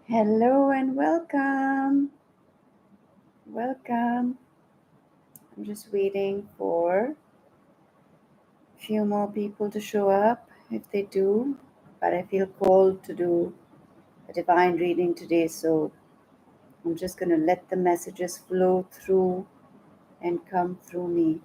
Hello and welcome. Welcome. I'm just waiting for a few more people to show up if they do. But I feel called to do a divine reading today, so I'm just going to let the messages flow through and come through me.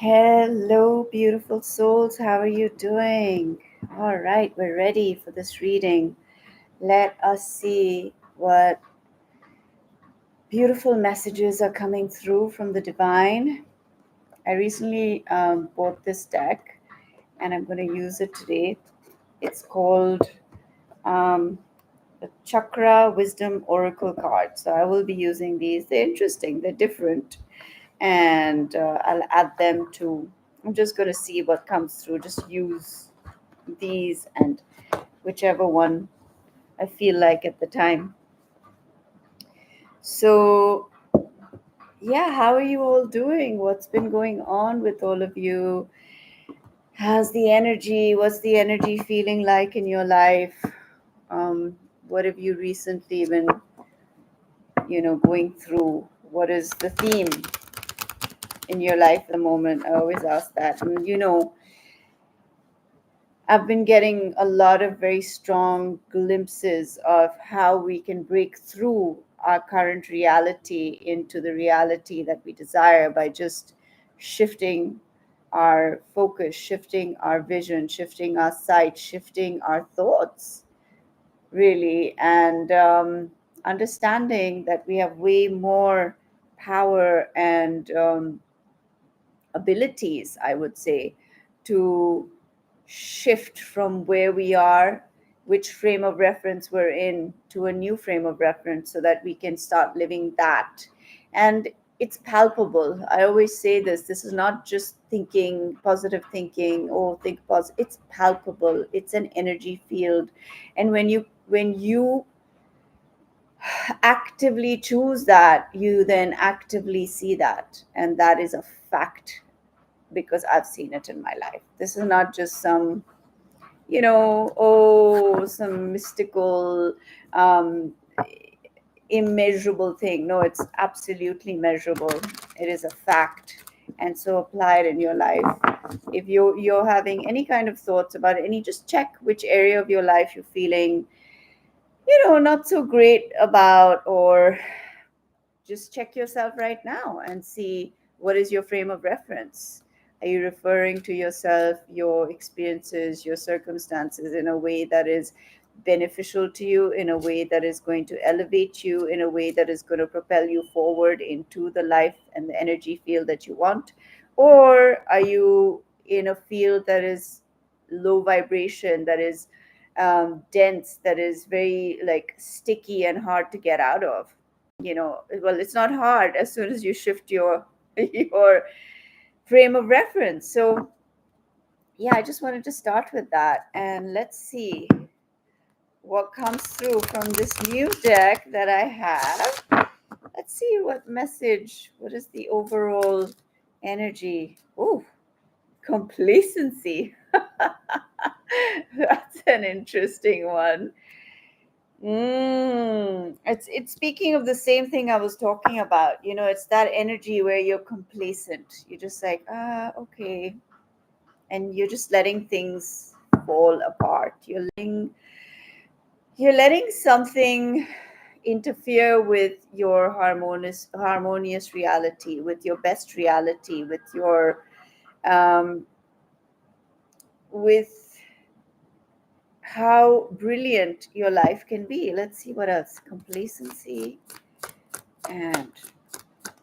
Hello, beautiful souls. How are you doing? All right, we're ready for this reading. Let us see what beautiful messages are coming through from the divine. I recently bought this deck and I'm going to use it today. It's called the Chakra Wisdom Oracle card. So I will be using these. They're interesting, they're different, and I'll add them to. I'm just going to see what comes through. Just use these and whichever one I feel like at the time. So, yeah, how are you all doing? What's been going on with all of you? What's the energy feeling like in your life? Um, what have you recently been, going through? What is the theme in your life at the moment? I always ask that. And, I've been getting a lot of very strong glimpses of how we can break through our current reality into the reality that we desire by just shifting our focus, shifting our vision, shifting our sight, shifting our thoughts, really, and understanding that we have way more power and abilities, I would say, to shift from where we are, which frame of reference we're in, to a new frame of reference so that we can start living that. And it's palpable. I always say this is not just thinking, positive thinking, or think positive. It's palpable. It's an energy field. And when you actively choose that, you then actively see that. And that is a fact because I've seen it in my life. This is not just some, some mystical, um, immeasurable thing. No, it's absolutely measurable. It is a fact. And so apply it in your life. If you're having any kind of thoughts about any, just check which area of your life you're feeling, not so great about, or just check yourself right now and see what is your frame of reference. Are you referring to yourself, your experiences, your circumstances in a way that is beneficial to you, in a way that is going to elevate you, in a way that is going to propel you forward into the life and the energy field that you want? Or are you in a field that is low vibration, that is dense, that is very like sticky and hard to get out of? Well, it's not hard as soon as you shift your your frame of reference. So yeah, I just wanted to start with that, and let's see what comes through from this new deck that I have. Let's see what is the overall energy. Oh, complacency. That's an interesting one. It's speaking of the same thing I was talking about. It's that energy where you're complacent. You're just like, okay, and you're just letting things fall apart. You're letting something interfere with your harmonious reality, with your best reality, um, with how brilliant your life can be. Let's see what else. Complacency. And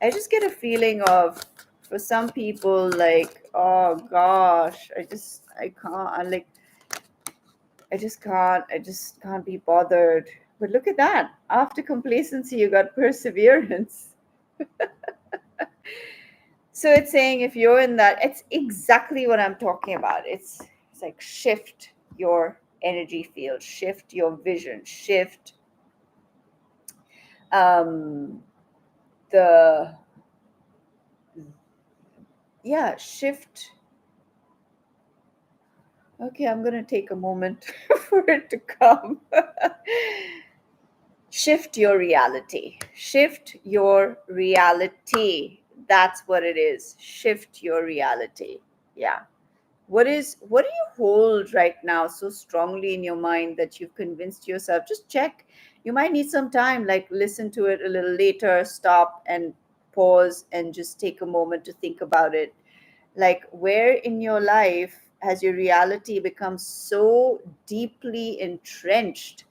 I just get a feeling of, for some people, like, oh gosh, I can't, I just can't be bothered. But look at that. After complacency, you got perseverance. So it's saying if you're in that, it's exactly what I'm talking about. It's like shift your energy field, shift your vision, shift um the yeah, shift. Okay, I'm gonna take a moment for it to come. Shift your reality. Shift your reality. That's what it is. Shift your reality. Yeah. What do you hold right now so strongly in your mind that you've convinced yourself? Just check. You might need some time, like listen to it a little later, stop and pause and just take a moment to think about it. Like, where in your life has your reality become so deeply entrenched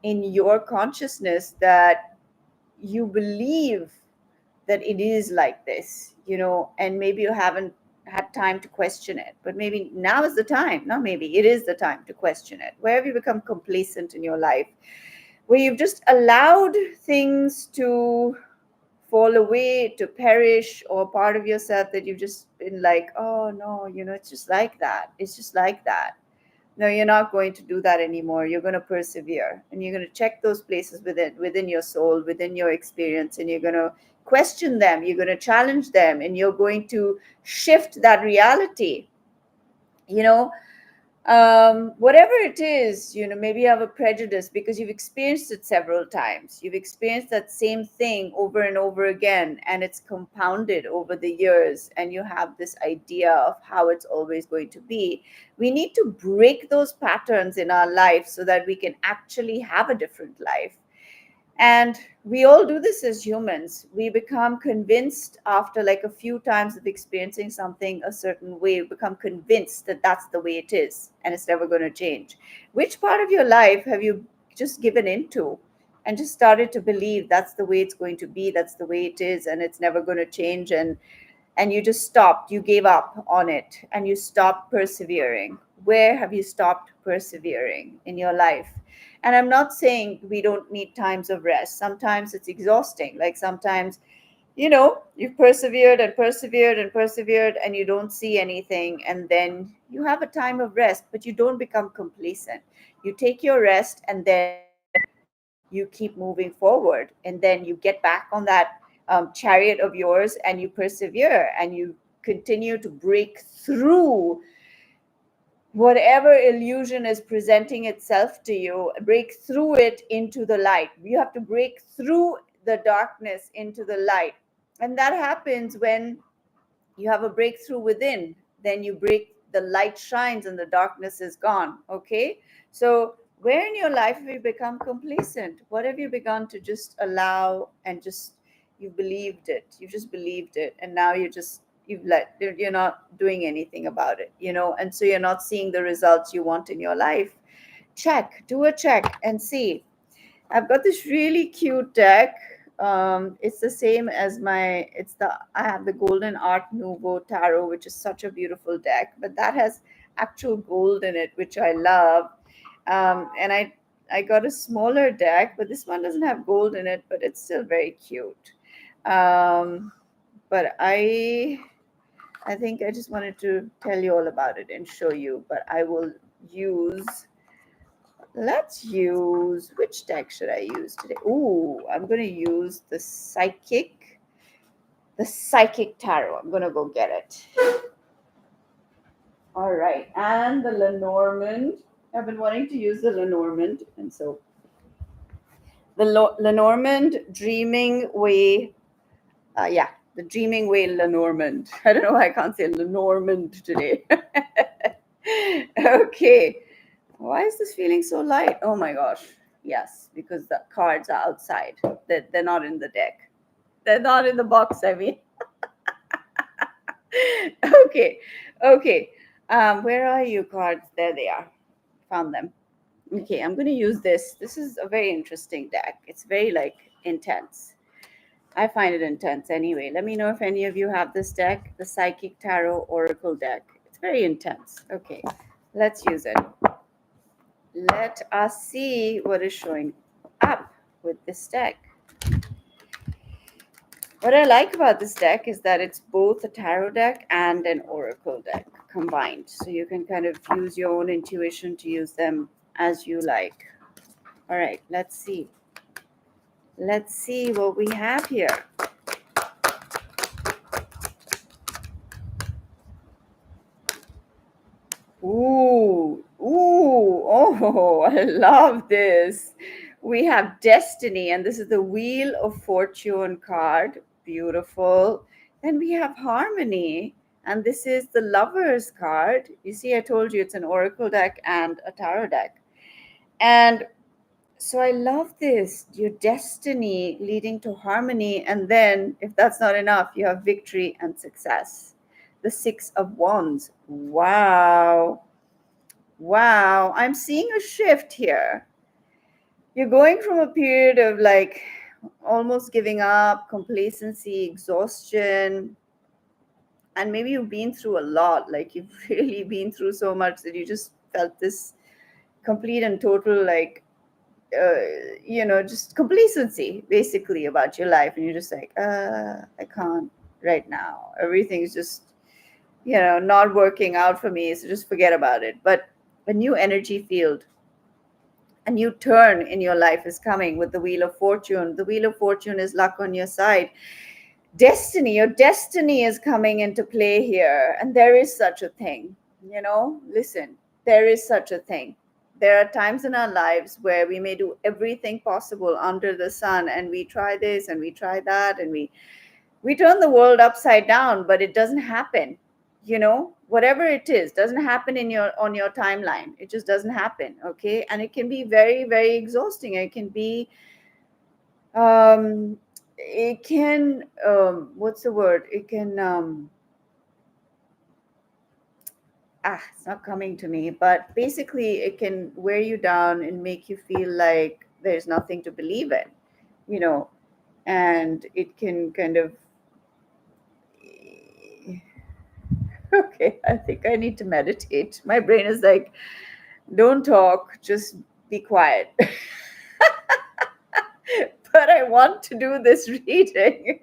in your consciousness that you believe that it is like this, and maybe you haven't had time to question it, but maybe now is the time. No, maybe it is the time to question it. Where have you become complacent in your life, where you've just allowed things to fall away, to perish, or part of yourself that you've just been like, oh no, it's just like that. It's just like that. No, you're not going to do that anymore. You're going to persevere, and you're going to check those places within your soul, within your experience, and you're going to question them. You're going to challenge them, and you're going to shift that reality. You know, whatever it is, maybe you have a prejudice because you've experienced it several times. You've experienced that same thing over and over again, and it's compounded over the years, and you have this idea of how it's always going to be. We need to break those patterns in our life so that we can actually have a different life. And we all do this as humans. We become convinced after like a few times of experiencing something a certain way, we become convinced that that's the way it is and it's never going to change. Which part of your life have you just given into and just started to believe that's the way it's going to be, that's the way it is, and it's never going to change? And you just stopped, you gave up on it, and you stopped persevering. Where have you stopped persevering in your life? And I'm not saying we don't need times of rest. Sometimes it's exhausting. Like sometimes, you've persevered and persevered and persevered and you don't see anything. And then you have a time of rest, but you don't become complacent. You take your rest and then you keep moving forward. And then you get back on that chariot of yours and you persevere and you continue to break through whatever illusion is presenting itself to you. Break through it into the light. You have to break through the darkness into the light. And that happens when you have a breakthrough within. Then you break, the light shines and the darkness is gone. Okay. So where in your life have you become complacent? What have you begun to just allow and just, you believed it. You just believed it. And now you're not doing anything about it, and so you're not seeing the results you want in your life. Do a check and see. I've got this really cute deck. It's the same as I have the Golden Art Nouveau Tarot, which is such a beautiful deck, but that has actual gold in it, which I love. And I got a smaller deck, but this one doesn't have gold in it, but it's still very cute. But I think I just wanted to tell you all about it and show you, but I will let's use, which deck should I use today? Ooh, I'm going to use the Psychic Tarot. I'm going to go get it. All right. And the Lenormand. I've been wanting to use the Lenormand. And so the Lenormand Dreaming Way. The Dreaming Way Lenormand. I don't know why I can't say Lenormand today. Okay. Why is this feeling so light? Oh my gosh. Yes, because the cards are outside. They're not in the deck. They're not in the box, I mean. Okay, okay. Where are you, cards? There they are. Found them. Okay, I'm going to use this. This is a very interesting deck. It's very like intense. I find it intense anyway. Let me know if any of you have this deck, the Psychic Tarot Oracle deck. It's very intense. Okay, let's use it. Let us see what is showing up with this deck. What I like about this deck is that it's both a tarot deck and an oracle deck combined. So you can kind of use your own intuition to use them as you like. All right, let's see. Let's see what we have here. Ooh, oh, I love this. We have Destiny, and this is the Wheel of Fortune card. Beautiful. Then we have Harmony, and this is the Lovers card. You see, I told you it's an Oracle deck and a Tarot deck. And so I love this. Your destiny leading to harmony. And then, if that's not enough, you have victory and success. The Six of Wands. Wow. Wow, I'm seeing a shift here. You're going from a period of like almost giving up, complacency, exhaustion, and maybe you've been through a lot. Like you've really been through so much that you just felt this complete and total, like, just complacency basically about your life. And you're just like, I can't right now. Everything's just, not working out for me. So just forget about it. But a new energy field, a new turn in your life is coming with the Wheel of Fortune. The Wheel of Fortune is luck on your side. Destiny, your destiny is coming into play here. And there is such a thing, listen, there is such a thing. There are times in our lives where we may do everything possible under the sun, and we try this and we try that, and we turn the world upside down, but it doesn't happen. Whatever it is doesn't happen on your timeline. It just doesn't happen. Okay, and it can be very, very exhausting. It can be it can what's the word, it can it's not coming to me, but basically it can wear you down and make you feel like there's nothing to believe in, you know and it can kind of okay, I think I need to meditate. My brain is like, don't talk, just be quiet. But I want to do this reading.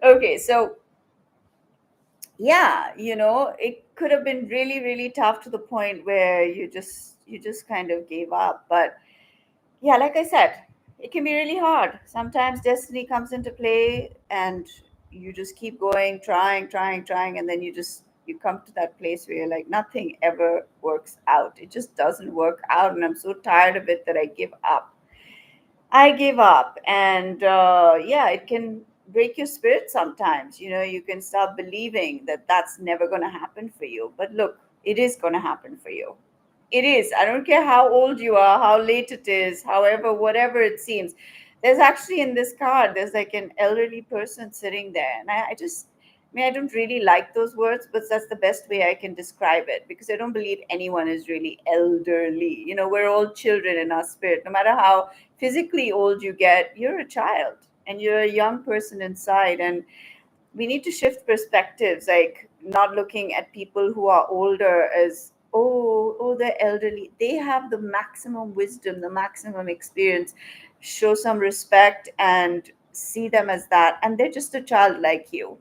Okay, so yeah, it could have been really, really tough to the point where you just kind of gave up. But yeah, like I said, it can be really hard. Sometimes destiny comes into play and you just keep going, trying, and then you come to that place where you're like, nothing ever works out. It just doesn't work out, and I'm so tired of it that I give up. I give up. And yeah, it can break your spirit sometimes. You can start believing that that's never going to happen for you. But look, it is going to happen for you. It is. I don't care how old you are, how late it is, however, whatever it seems. There's actually in this card, there's like an elderly person sitting there. And I don't really like those words, but that's the best way I can describe it, because I don't believe anyone is really elderly. We're all children in our spirit. No matter how physically old you get, you're a child and you're a young person inside. And we need to shift perspectives, like not looking at people who are older as, oh, they're elderly. They have the maximum wisdom, the maximum experience. Show some respect and see them as that, and they're just a child like you.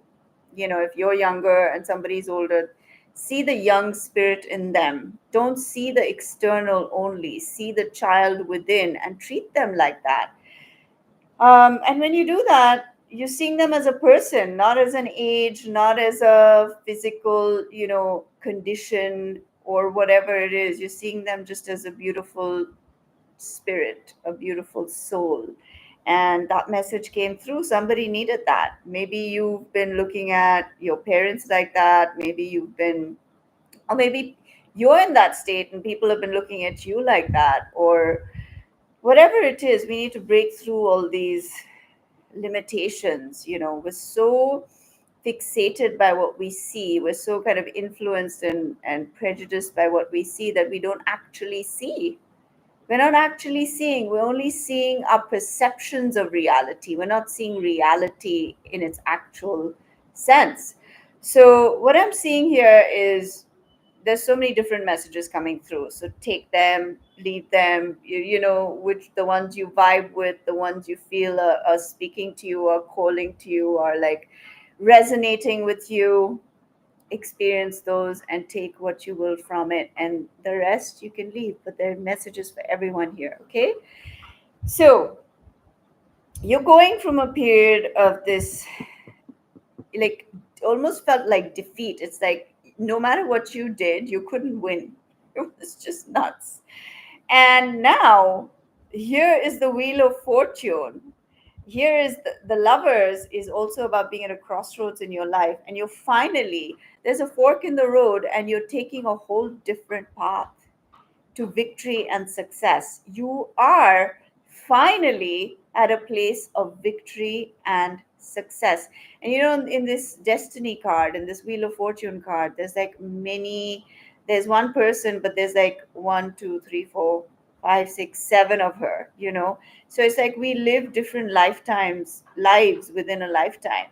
If you're younger and somebody's older, see the young spirit in them. Don't see the external only, see the child within and treat them like that. And when you do that, you're seeing them as a person, not as an age, not as a physical, condition or whatever it is. You're seeing them just as a beautiful spirit, a beautiful soul. And that message came through. Somebody needed that. Maybe you've been looking at your parents like that. Maybe you've been, or maybe you're in that state and people have been looking at you like that, or whatever it is, we need to break through all these limitations. We're so fixated by what we see, we're so kind of influenced and prejudiced by what we see that we don't actually see. We're not actually seeing, we're only seeing our perceptions of reality. We're not seeing reality in its actual sense. So what I'm seeing here is there's so many different messages coming through. So take them, leave them, which the ones you vibe with, the ones you feel are speaking to you or calling to you or like resonating with you. Experience those and take what you will from it, and the rest you can leave. But there are messages for everyone here, okay? So you're going from a period of this, like, almost felt like defeat. It's like no matter what you did, you couldn't win. It was just nuts. And now here is the Wheel of Fortune. Here is the Lovers is also about being at a crossroads in your life, and you're finally, there's a fork in the road and you're taking a whole different path to victory and success. You are finally at a place of victory and success. And in this destiny card, in this Wheel of Fortune card, there's like many, there's one person, but there's like one, two, three, four, five, six, seven of her. So it's like we live different lives within a lifetime.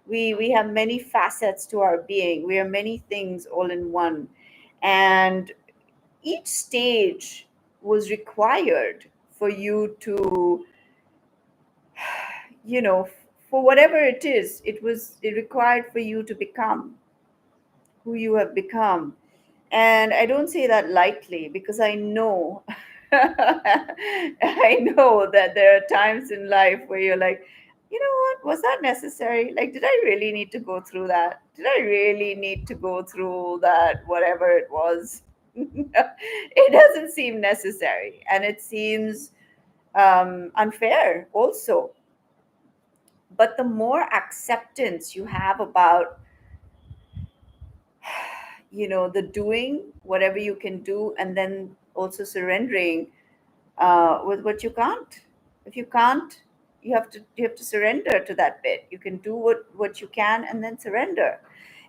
We have many facets to our being. We are many things all in one. And each stage was required for you to, for whatever it is, it required for you to become who you have become. And I don't say that lightly, because I know I know that there are times in life where you're like, what was that necessary? Like, did I really need to go through that? Did I really need to go through that, whatever it was? It doesn't seem necessary, and it seems unfair also. But the more acceptance you have about the doing whatever you can do, and then also surrendering with what you can't. If you can't, you have to surrender to that bit. You can do what you can and then surrender.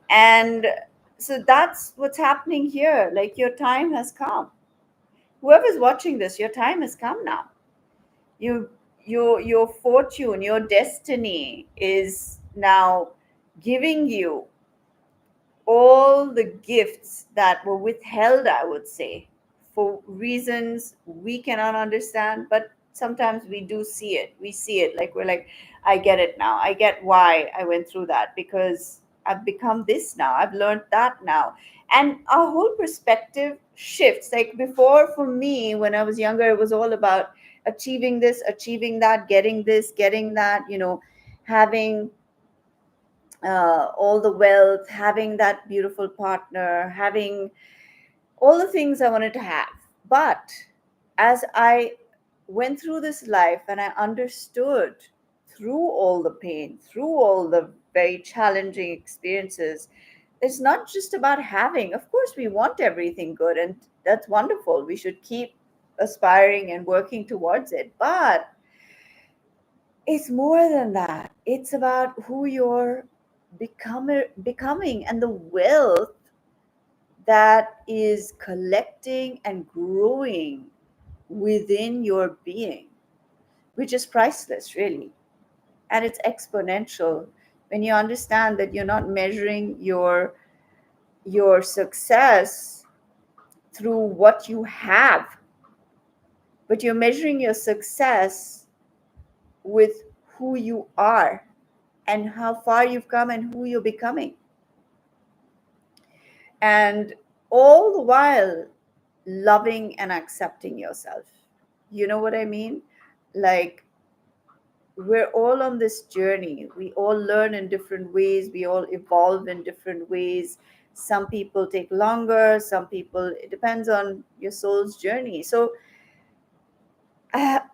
And so that's what's happening here. Like, your time has come. Whoever's watching this, your time has come now. you your fortune, your destiny is now giving you all the gifts that were withheld, I would say, for reasons we cannot understand. But sometimes we do see it. We see it, like, we're like, I get it now. I get why I went through that, because I've become this now. I've learned that now. And our whole perspective shifts. Like, before, for me, when I was younger, it was all about achieving this, achieving that, getting this, getting that, having all the wealth, having that beautiful partner, having all the things I wanted to have. But as I went through this life and I understood, through all the pain, through all the very challenging experiences, it's not just about having. Of course, we want everything good, and that's wonderful. We should keep aspiring and working towards it. But it's more than that. It's about who you're becoming, and the wealth that is collecting and growing within your being, which is priceless, really. And it's exponential when you understand that you're not measuring your success through what you have, but you're measuring your success with who you are and how far you've come and who you're becoming. And all the while loving and accepting yourself. You know what I mean? Like, we're all on this journey. We all learn in different ways. We all evolve in different ways. Some people take longer, some people, it depends on your soul's journey. So,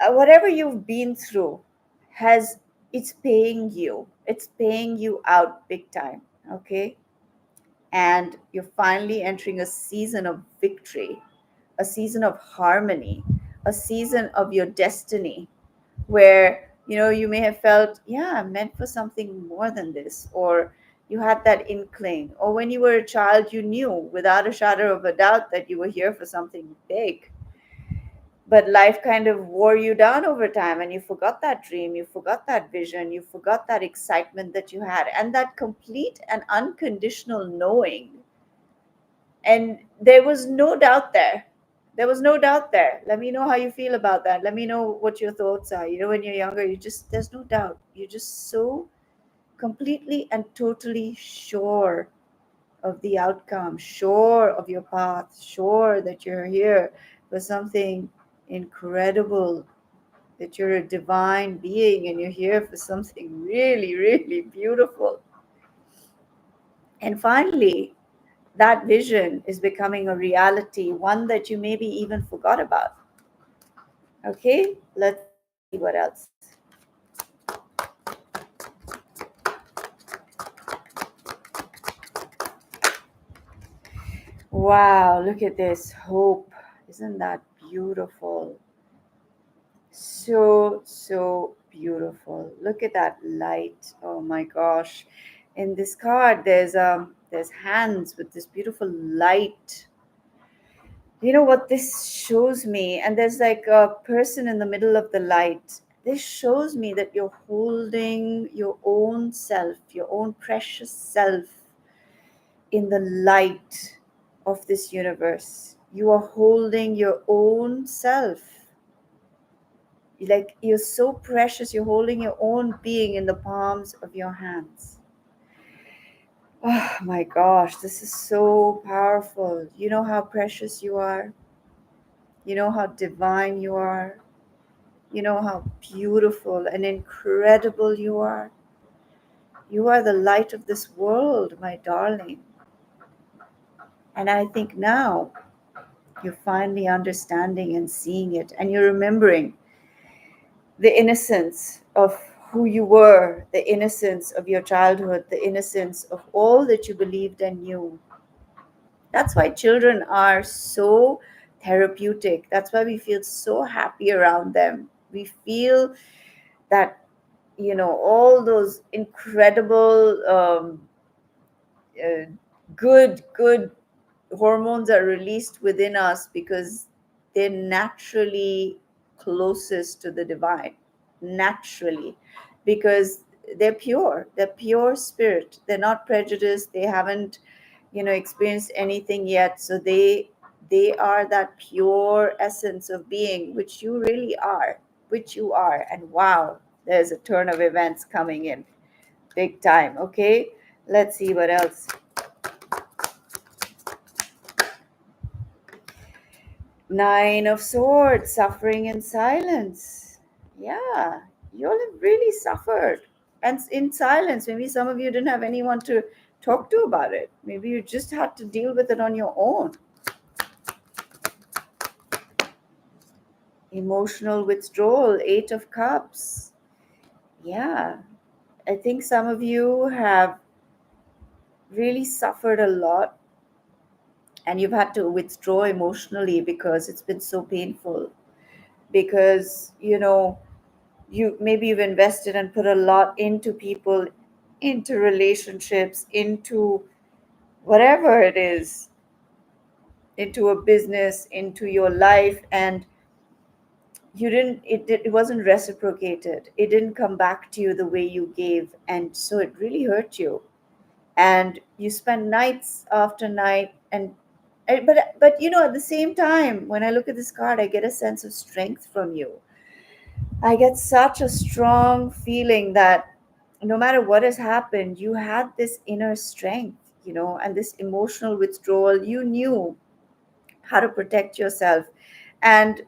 whatever you've been through has, it's paying you out big time. Okay. and you're finally entering a season of victory, a season of harmony, a season of your destiny, where you may have felt, yeah, I'm meant for something more than this, or you had that inkling, or when you were a child you knew without a shadow of a doubt that you were here for something big, but life kind of wore you down over time, and you forgot that dream, you forgot that vision, you forgot that excitement that you had, and that complete and unconditional knowing. And there was no doubt there. There was no doubt there. Let me know how you feel about that. Let me know what your thoughts are. When you're younger, there's no doubt. You're just so completely and totally sure of the outcome, sure of your path, sure that you're here for something incredible, that you're a divine being and you're here for something really, really beautiful. And finally, that vision is becoming a reality, one that you maybe even forgot about. Okay, let's see what else. Wow, look at this hope. Isn't that beautiful? So, so beautiful. Look at that light. Oh my gosh. In this card, there's hands with this beautiful light. You know what this shows me? And there's like a person in the middle of the light. This shows me that you're holding your own self, your own precious self in the light of this universe. You are holding your own self. Like you're so precious, you're holding your own being in the palms of your hands. Oh my gosh, this is so powerful. You know how precious you are. You know how divine you are. You know how beautiful and incredible you are. You are the light of this world, my darling. And I think now you're finally understanding and seeing it, and you're remembering the innocence of who you were, the innocence of your childhood, the innocence of all that you believed and knew. That's why children are so therapeutic. That's why we feel so happy around them. We feel that, all those incredible, uh, good hormones are released within us because they're naturally closest to the divine, naturally, because they're pure spirit, they're not prejudiced, they haven't experienced anything yet, so they are that pure essence of being, which you really are, which you are. And wow, there's a turn of events coming in big time. Okay, let's see what else. Nine of Swords, suffering in silence. Yeah, you all have really suffered. And in silence, maybe some of you didn't have anyone to talk to about it. Maybe you just had to deal with it on your own. Emotional withdrawal, Eight of Cups. Yeah, I think some of you have really suffered a lot and you've had to withdraw emotionally because it's been so painful. Because, you've invested and put a lot into people, into relationships, into whatever it is, into a business, into your life, and it wasn't reciprocated. It didn't come back to you the way you gave, and so it really hurt you. And you spend nights after night, but at the same time, when I look at this card, I get a sense of strength from you. I get such a strong feeling that no matter what has happened, you had this inner strength, and this emotional withdrawal. You knew how to protect yourself, and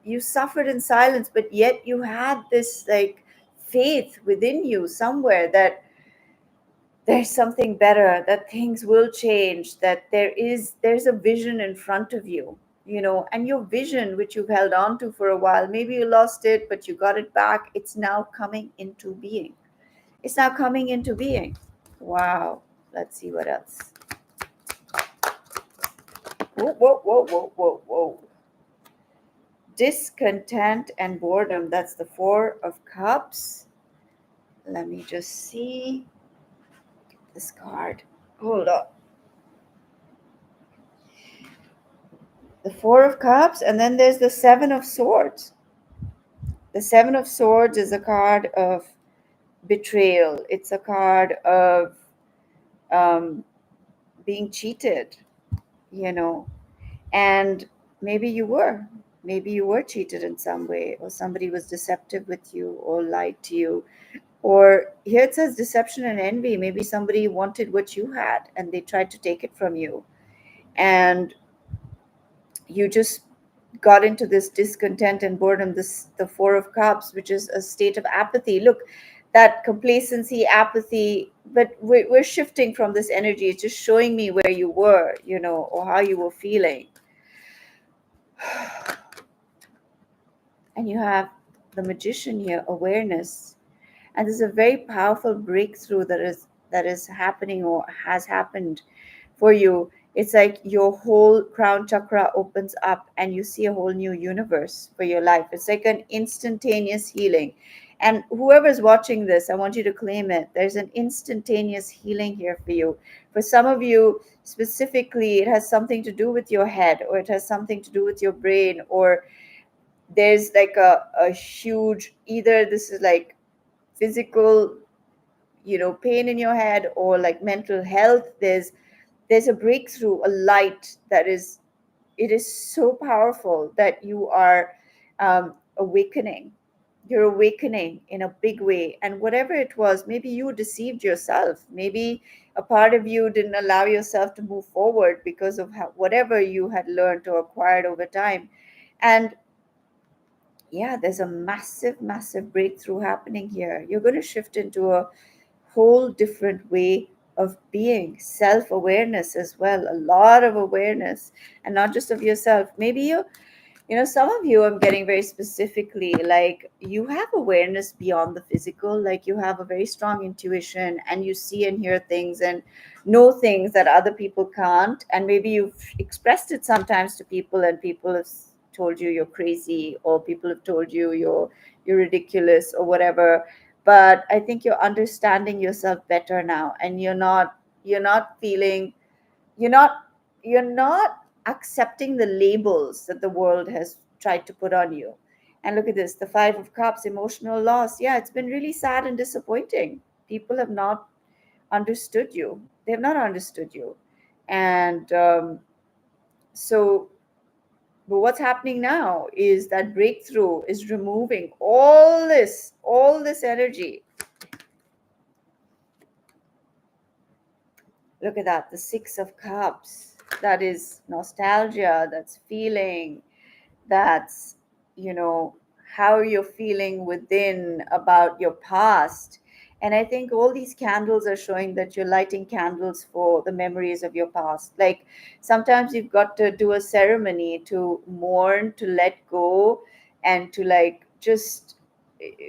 you suffered in silence, but yet you had this like faith within you somewhere that there's something better, that things will change, that there's a vision in front of you, and your vision, which you've held on to for a while, maybe you lost it but you got it back. It's now coming into being. It's now coming into being. Wow, let's see what else. Whoa, whoa, whoa, whoa, whoa, whoa. Discontent and boredom. That's the Four of Cups. Let me just see this card. Hold up. The Four of Cups, and then there's the Seven of Swords. The Seven of Swords is a card of betrayal. It's a card of um, being cheated, you know, and maybe you were. Maybe you were cheated in some way, or somebody was deceptive with you, or lied to you. Or here it says deception and envy. Maybe somebody wanted what you had and they tried to take it from you. And you just got into this discontent and boredom, this the Four of Cups, which is a state of apathy. Look, that complacency, apathy, but we're shifting from this energy. It's just showing me where you were, or how you were feeling. And you have the Magician here, awareness. And this is a very powerful breakthrough that is happening or has happened for you. It's like your whole crown chakra opens up and you see a whole new universe for your life. It's like an instantaneous healing. And whoever's watching this, I want you to claim it. There's an instantaneous healing here for you. For some of you specifically, it has something to do with your head, or it has something to do with your brain, or there's like a huge, either this is like physical, pain in your head, or like mental health. There's a breakthrough, a light that is, it is so powerful that you are awakening. You're awakening in a big way. And whatever it was, maybe you deceived yourself. Maybe a part of you didn't allow yourself to move forward because of whatever you had learned or acquired over time. And yeah, there's a massive, massive breakthrough happening here. You're going to shift into a whole different way of being, self awareness as well, a lot of awareness, and not just of yourself. Maybe some of you, I'm getting very specifically, like you have awareness beyond the physical, like you have a very strong intuition and you see and hear things and know things that other people can't. And maybe you've expressed it sometimes to people, and people have told you you're crazy, or people have told you you're ridiculous or whatever. But I think you're understanding yourself better now, and you're not feeling, you're not you're not accepting the labels that the world has tried to put on you. And look at this, the Five of Cups, emotional loss. Yeah, it's been really sad and disappointing. People have not understood you. They have not understood you. And so but what's happening now is that breakthrough is removing all this energy. Look at that, the Six of Cups. That is nostalgia, that's feeling, that's how you're feeling within about your past. And I think all these candles are showing that you're lighting candles for the memories of your past. Like sometimes you've got to do a ceremony to mourn, to let go, and to like just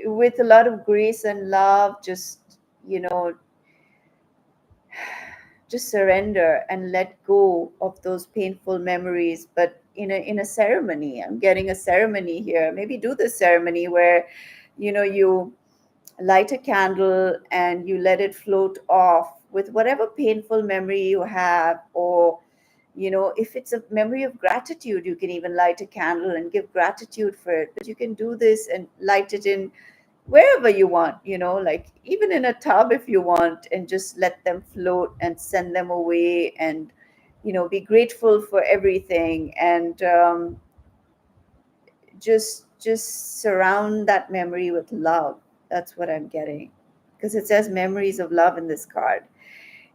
with a lot of grace and love, you know just surrender and let go of those painful memories, but in a ceremony. I'm getting a ceremony here. Maybe do the ceremony where you light a candle and you let it float off with whatever painful memory you have. Or if it's a memory of gratitude, you can even light a candle and give gratitude for it. But you can do this and light it in wherever you want, like even in a tub if you want, and just let them float and send them away, and be grateful for everything. And just surround that memory with love. That's what I'm getting, because it says memories of love in this card.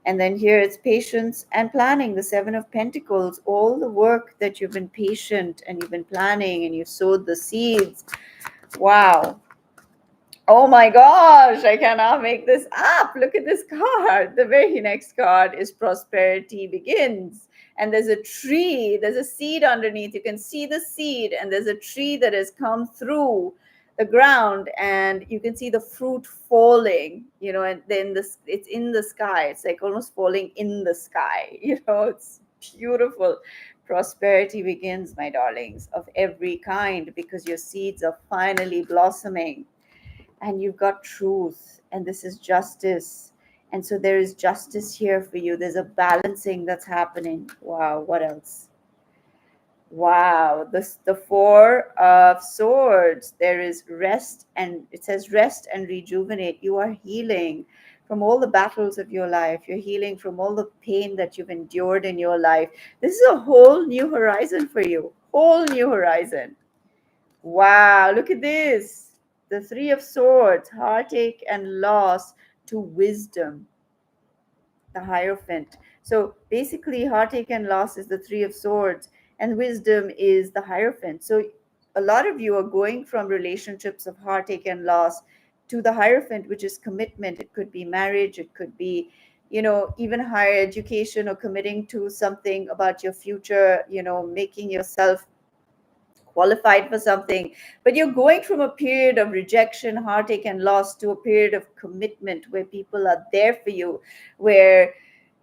And then here it's patience and planning, the Seven of Pentacles, all the work that you've been patient and you've been planning and you've sowed the seeds. Wow. Oh my gosh, I cannot make this up. Look at this card. The very next card is Prosperity Begins. And there's a tree, there's a seed underneath. You can see the seed, and there's a tree that has come through the ground, and you can see the fruit falling, and then it's in the sky. It's like almost falling in the sky, it's beautiful. Prosperity begins, my darlings, of every kind, because your seeds are finally blossoming, and you've got truth, and this is justice. And so there is justice here for you. There's a balancing that's happening. Wow, what else? Wow, this the Four of Swords. There is rest, and it says rest and rejuvenate. You are healing from all the battles of your life. You're healing from all the pain that you've endured in your life. This is a whole new horizon for you. Whole new horizon. Wow, look at this. The Three of Swords, heartache and loss to wisdom, the Hierophant. So basically, heartache and loss is the Three of Swords, and wisdom is the Hierophant. So a lot of you are going from relationships of heartache and loss to the Hierophant, which is commitment. It could be marriage, it could be, even higher education, or committing to something about your future, making yourself qualified for something. But you're going from a period of rejection, heartache, and loss to a period of commitment where people are there for you, where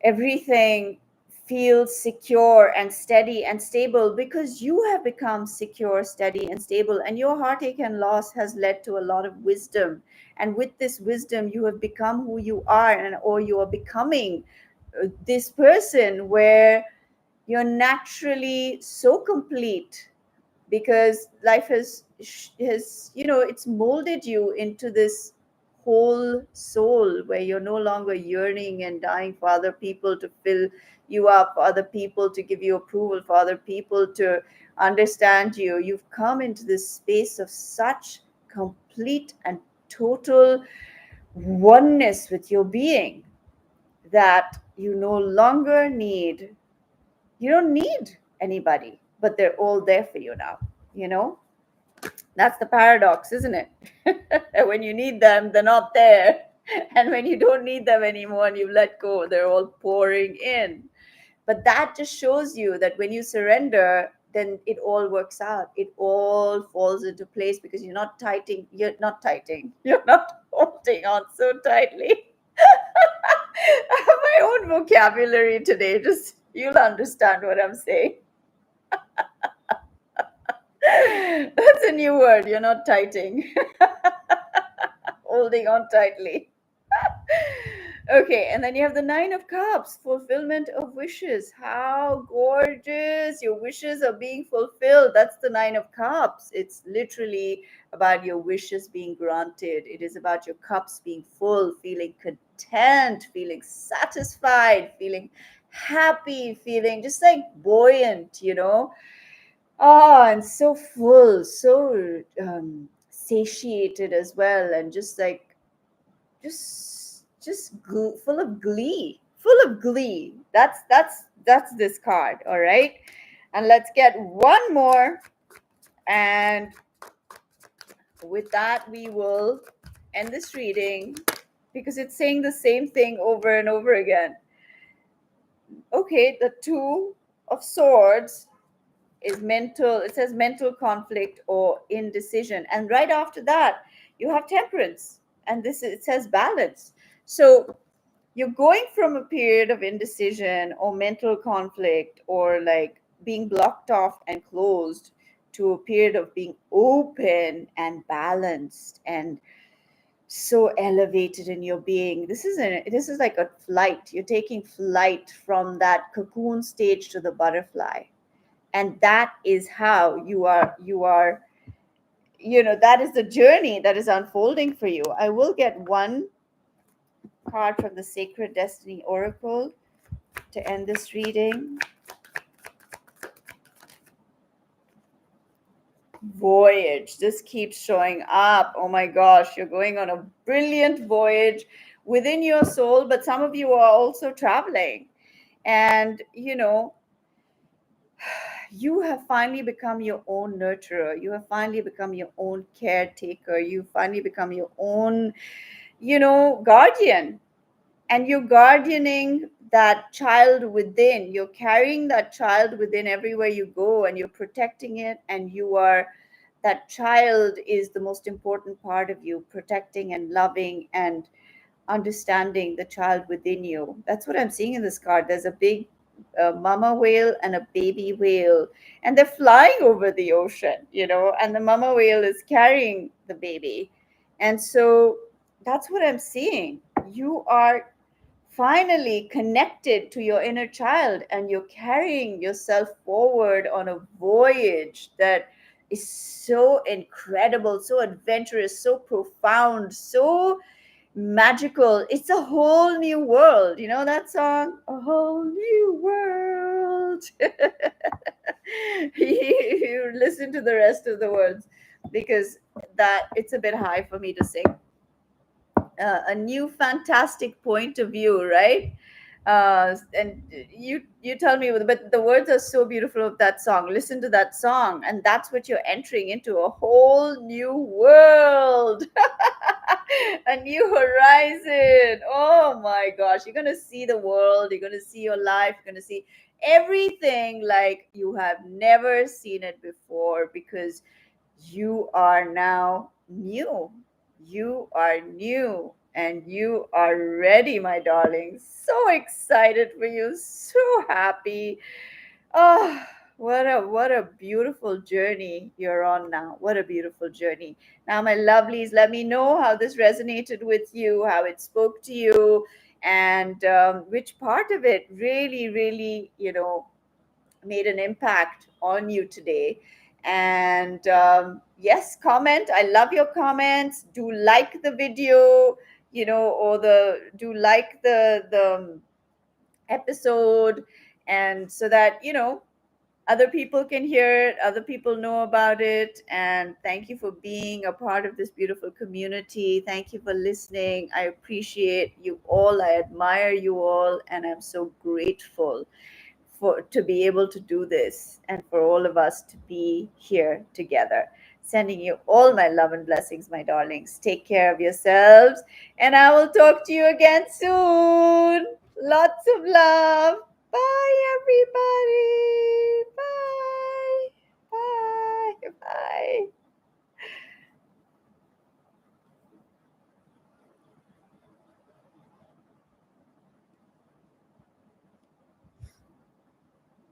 everything feels secure and steady and stable, because you have become secure, steady, and stable. And your heartache and loss has led to a lot of wisdom. And with this wisdom, you have become who you are, or you are becoming this person where you're naturally so complete, because life has it's molded you into this whole soul where you're no longer yearning and dying for other people to fill you up, for other people to give you approval, for other people to understand you. You've come into this space of such complete and total oneness with your being that you don't need anybody, but they're all there for you now. You know, that's the paradox, isn't it? When you need them, they're not there. And when you don't need them anymore and you let go, they're all pouring in. But that just shows you that when you surrender, then it all works out. It all falls into place, because you're not holding on so tightly. My own vocabulary today, just you'll understand what I'm saying. That's a new word. You're not tighting, holding on tightly. Okay, and then you have the Nine of Cups, fulfillment of wishes. How gorgeous! Your wishes are being fulfilled. That's the Nine of Cups. It's literally about your wishes being granted. It is about your cups being full, feeling content, feeling satisfied, feeling happy, feeling just like buoyant. Oh, and so full, so satiated as well, and just like full of glee, full of glee. That's this card. All right, and let's get one more, and with that we will end this reading, because it's saying the same thing over and over again. Okay, the Two of Swords is mental. It says mental conflict or indecision, and right after that you have Temperance, and it says balance. So you're going from a period of indecision or mental conflict, or like being blocked off and closed, to a period of being open and balanced and so elevated in your being. This is like a flight. You're taking flight from that cocoon stage to the butterfly, and that is how that is the journey that is unfolding for you. I will get one card from the Sacred Destiny Oracle to end this reading. Voyage. This keeps showing up. Oh my gosh, you're going on a brilliant voyage within your soul, but some of you are also traveling. And you have finally become your own nurturer. You have finally become your own caretaker. You finally become your own, guardian. And you're guardianing that child within. You're carrying that child within everywhere you go, and you're protecting it. And that child is the most important part of you, protecting and loving and understanding the child within you. That's what I'm seeing in this card. There's a big a mama whale and a baby whale, and they're flying over the ocean, and the mama whale is carrying the baby. And so that's what I'm seeing. You are finally connected to your inner child, and you're carrying yourself forward on a voyage that is so incredible, so adventurous, so profound, so magical. It's a whole new world. You know that song, A Whole New World? You listen to the rest of the words, because that it's a bit high for me to sing. A new fantastic point of view, right? And you tell me, but the words are so beautiful of that song. Listen to that song, and that's what you're entering into, a whole new world. A new horizon. Oh my gosh, you're going to see the world, you're going to see your life, you're going to see everything like you have never seen it before, because you are now new. You are new, and you are ready, my darling. So excited for you, so happy. Oh, what a beautiful journey you're on now. What a beautiful journey. Now, my lovelies, let me know how this resonated with you, how it spoke to you, and which part of it really, really, made an impact on you today. And yes, comment. I love your comments. Do like the video, or the do like the episode, and so that other people can hear it, other people know about it. And thank you for being a part of this beautiful community. Thank you for listening. I appreciate you all. I admire you all, and I'm so grateful for to be able to do this, and for all of us to be here together. Sending you all my love and blessings, my darlings. Take care of yourselves, and I will talk to you again soon. Lots of love. Bye, everybody. Bye.